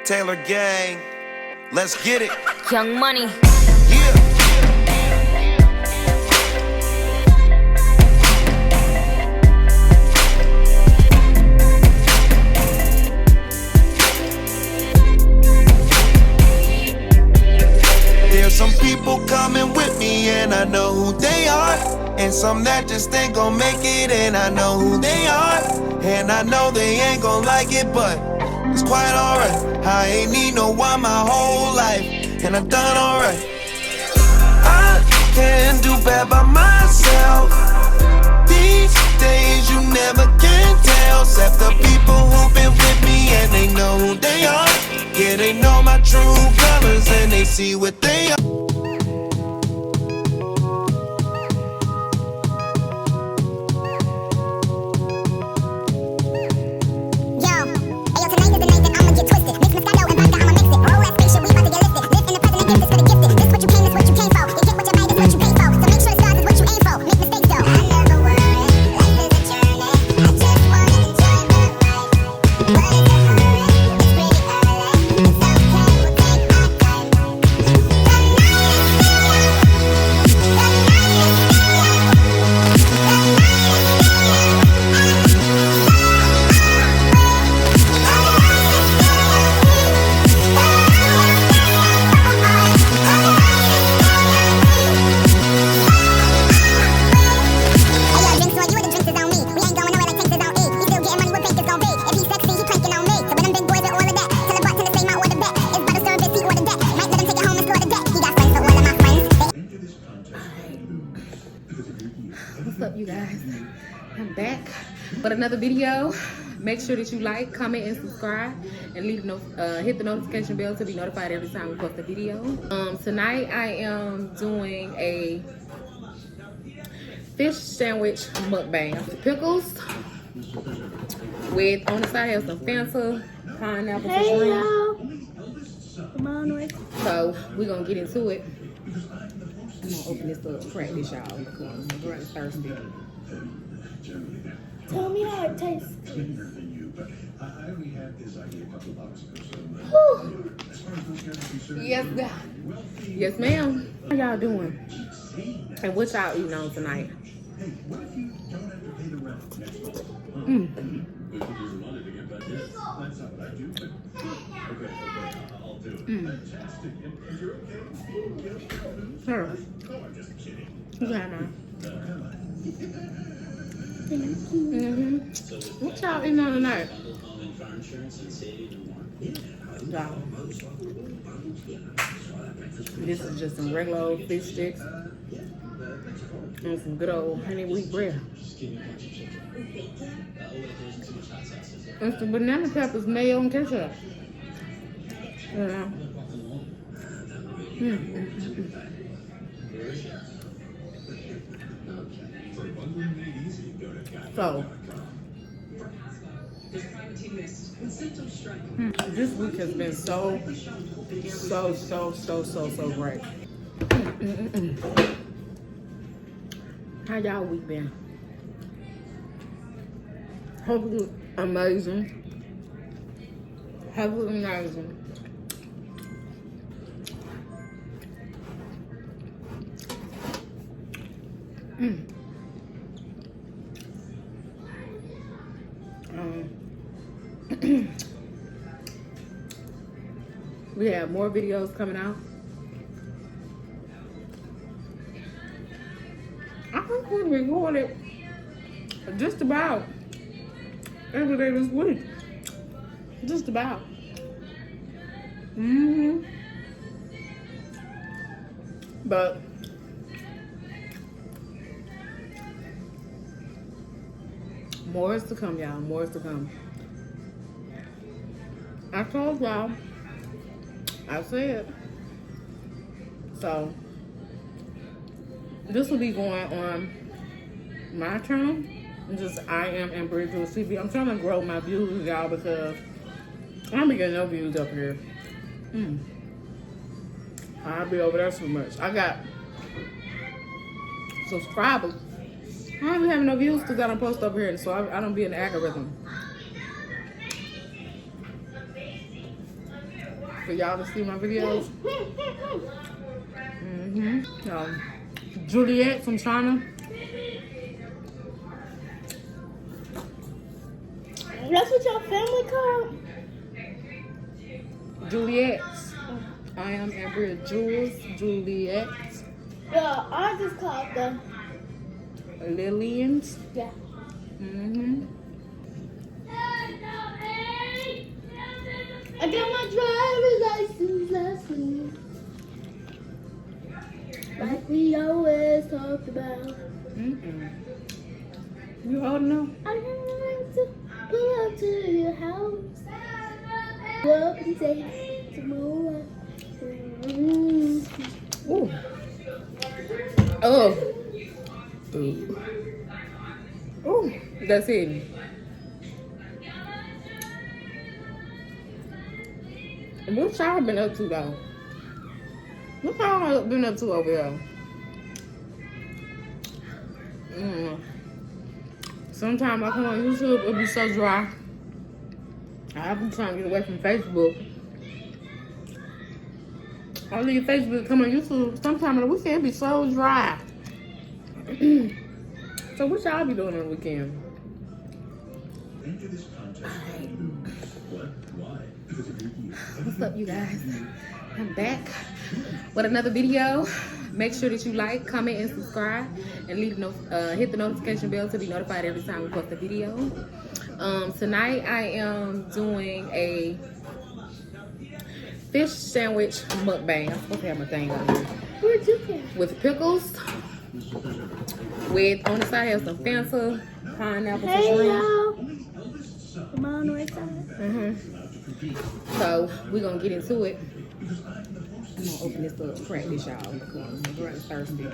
Taylor Gang, let's get it. Young Money. Yeah. There's some people coming with me and I know who they are. And some that just ain't gon' make it and I know who they are. And I know they ain't gon' like it, but it's quite alright. I ain't need no one my whole life, and I've done alright. I can't do bad by myself. These days you never can tell, except the people who've been with me and they know who they are. Yeah, they know my true colors and they see what they are. What's up, you guys? I'm back with another video. Make sure that you like, comment, and subscribe, and hit the notification bell to be notified every time we post a video. Tonight I am doing a fish sandwich mukbang. Pickles with, on the side I have some Fanta, pineapple, so we're gonna get into it. I'm gonna open this up, crack this, y'all, because I'm really thirsty. Tell me how it tastes. Yes, God. Yes, ma'am. How y'all doing? And what y'all eating on tonight? Sure. Okay, man. What y'all eating on tonight? Y'all. This is just some regular old fish sticks and some good old honey wheat bread. And some banana peppers, mayo, and ketchup. You know. So, this week has been so great. How y'all week been? Hopefully amazing. Hopefully amazing. We have more videos coming out. I think we recorded just about every day this week. Just about. But more is to come, y'all. More is to come. I told y'all. I said. So, this will be going on my channel. Just I am Amber Jules TV. I'm trying to grow my views, y'all, because I don't be getting no views up here. I'll be over there so much. I got subscribers. I don't be having no views because I don't post up here, so I don't be in the algorithm. for y'all to see my videos. Juliet from China. That's what your family called? Juliet. I am Amber Jules. Juliet. Yeah, ours is called the Lillians. yeah. I got my driver's license last week. Like we always talked about. You old enough? I want to pull up to your house. Go up and say tomorrow. Ooh. Oh. Ooh. Ooh. That's it. What y'all been up to though? What y'all been up to over here? Sometimes I come on YouTube, it'll be so dry. I've been trying to get away from Facebook. I leave Facebook, come on YouTube. Sometime on the weekend, it be so dry. So what y'all be doing on the weekend? What's up, you guys? I'm back with another video. Make sure that you like, comment, and subscribe, and hit the notification bell to be notified every time we post a video. Tonight I am doing a fish sandwich mukbang. I'm supposed to have my thing on here. Where'd you get? With pickles. With on the side I have some Fanta, pineapple, Hey for y'all. Am I on the right side? So we're gonna get into it. I'm gonna open this up, crack this y'all because I'm really thirsty.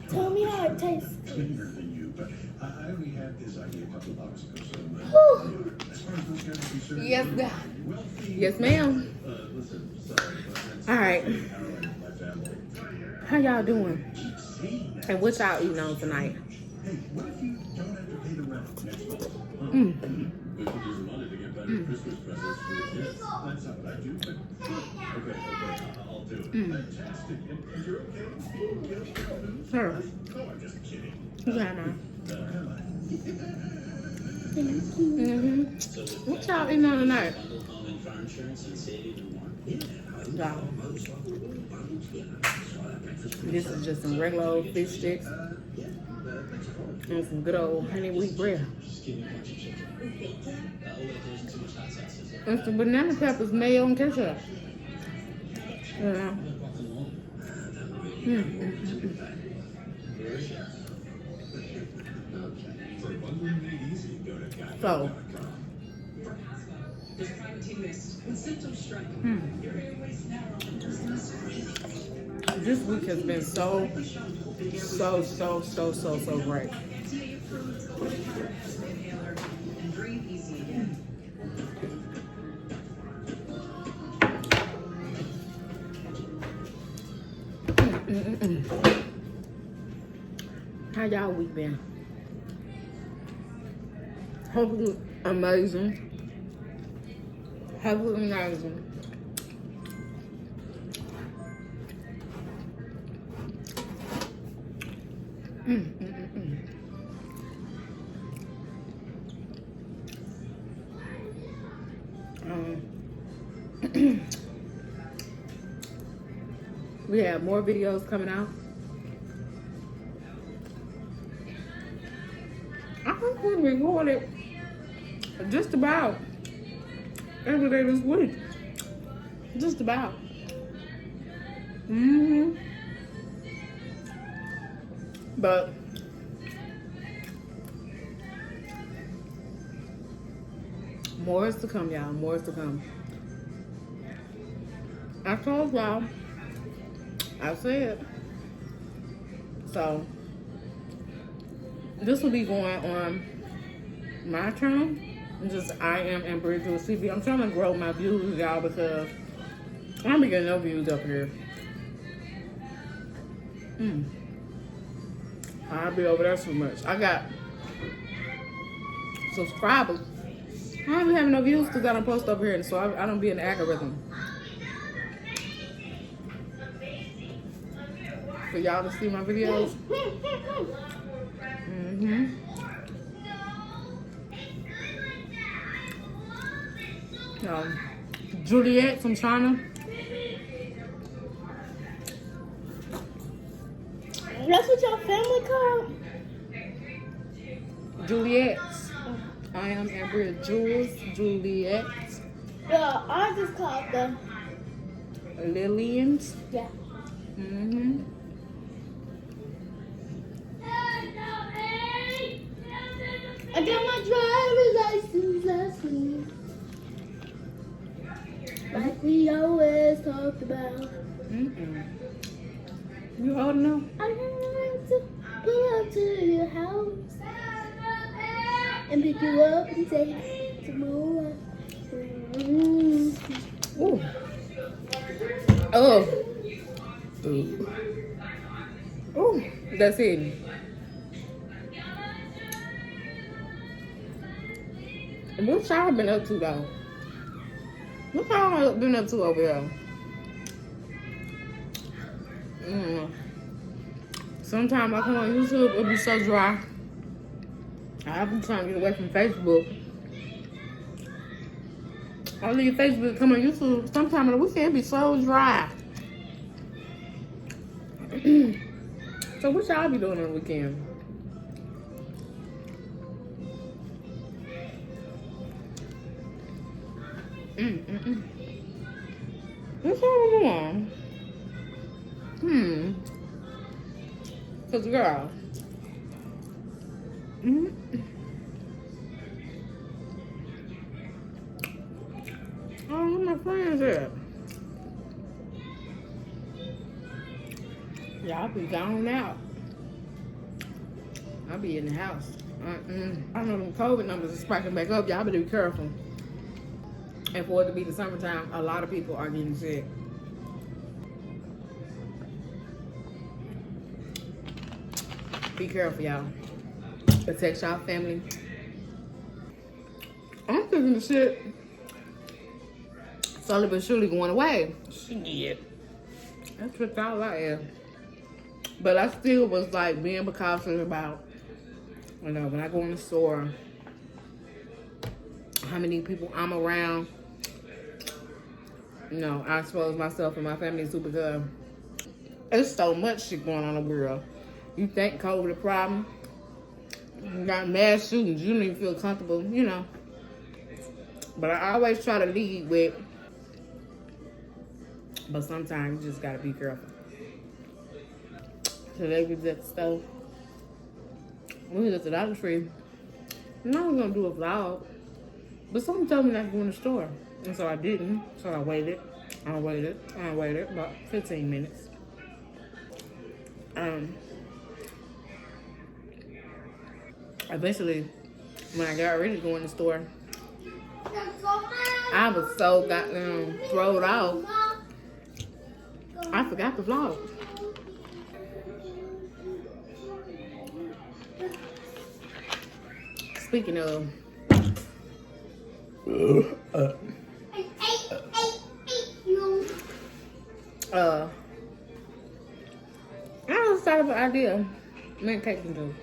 Tell me how it tastes. Yes, yes, ma'am. All right. How y'all doing? And what y'all eating on tonight? Sure. Yeah, no. What y'all eating on tonight? Y'all. This is just some regular old fish sticks and some good old honey wheat bread. And some banana peppers, mayo, and ketchup. Yeah. So, this week has been so great. How y'all week been? Hopefully amazing. Hopefully amazing. We have more videos coming out. I think we recorded just about every day this week. Just about. But more is to come, y'all. More is to come. I told y'all. I said. So this will be going on my channel. Just I am Amber Jules TV. I'm trying to grow my views, y'all, because I'm getting no views up here. I'll be over there so much. I got subscribers, I don't be having no views because I don't post over here, so I don't be in the algorithm. For y'all to see my videos. Juliet from China. That's what your family called? Juliet. I am Ambria Jules. Juliet. Yeah, ours is called the Lillians. yeah. I got my driver's license last week. Like we always talked about. You old enough? I'm going to pull up to your house and pick you up and take you to more. Ooh. Oh. Ooh. That's it. What y'all been up to though? What y'all been up to over here? Sometimes I come on YouTube, it'll be so dry. I've been trying to get away from Facebook. I leave Facebook, come on YouTube. Sometime on the weekend, it be so dry. So what y'all be doing on the weekend? What's y'all doing? Cause girl. Oh, where my friends at? Y'all be gone out. I'll be in the house. I know them COVID numbers are spiking back up. Y'all better be careful. And for it to be the summertime, a lot of people are getting sick. Be careful, y'all. Protect y'all family. I'm thinking the shit slowly but surely going away. Shit. That's what y'all like. But I still was like being cautious about, you know, when I go in the store, how many people I'm around. You know, I expose myself and my family to because there's so much shit going on in the world. You think COVID a problem? You got mass shootings. You don't even feel comfortable, you know. But I always try to lead with, but sometimes you just gotta be careful. Today we was at the stove. We was at the Dollar Tree. And I was gonna do a vlog, but someone told me not to go in the store. And so I didn't. So I waited. I waited about 15 minutes. Eventually, when I got ready to go in the store, I was so goddamn thrown off. I forgot the vlog. Speaking of, I just thought of an idea. Man, cake can do.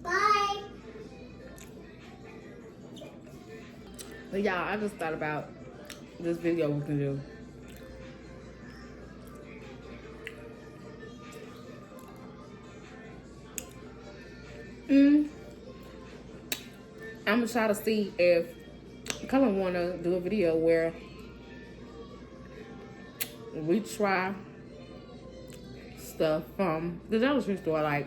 Bye. But y'all, I just thought about this video we can do. I'm gonna try to see if Cullen wanna do a video where we try stuff from the Dollar Tree store, like,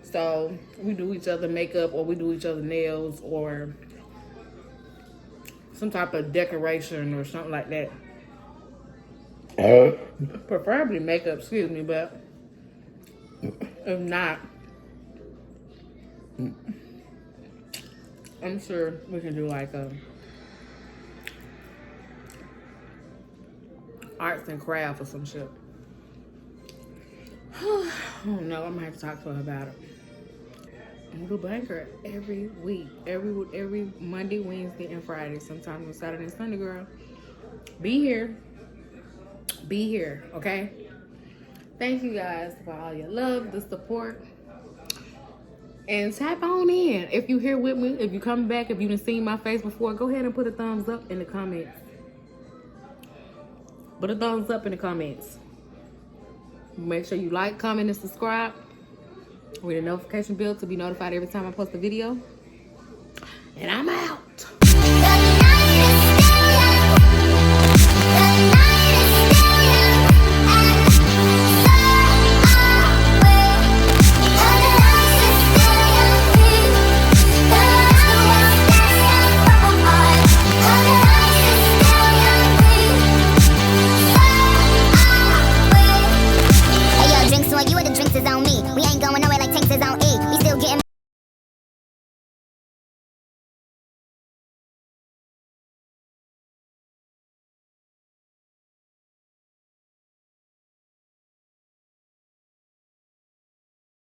so we do each other makeup or we do each other nails or some type of decoration or something like that. Preferably makeup, excuse me, but if not, I'm sure we can do like a arts and crafts or some shit. I don't know. I'm gonna have to talk to her about it. Little Banker every week, every Monday, Wednesday, and Friday. Sometimes on Saturday and Sunday, girl. Be here, okay? Thank you guys for all your love, the support, and tap on in if you here with me. If you come back, if you done seen my face before, go ahead and put a thumbs up in the comments. Put a thumbs up in the comments. Make sure you like, comment, and subscribe with a notification bell to be notified every time I post a video. And I'm out.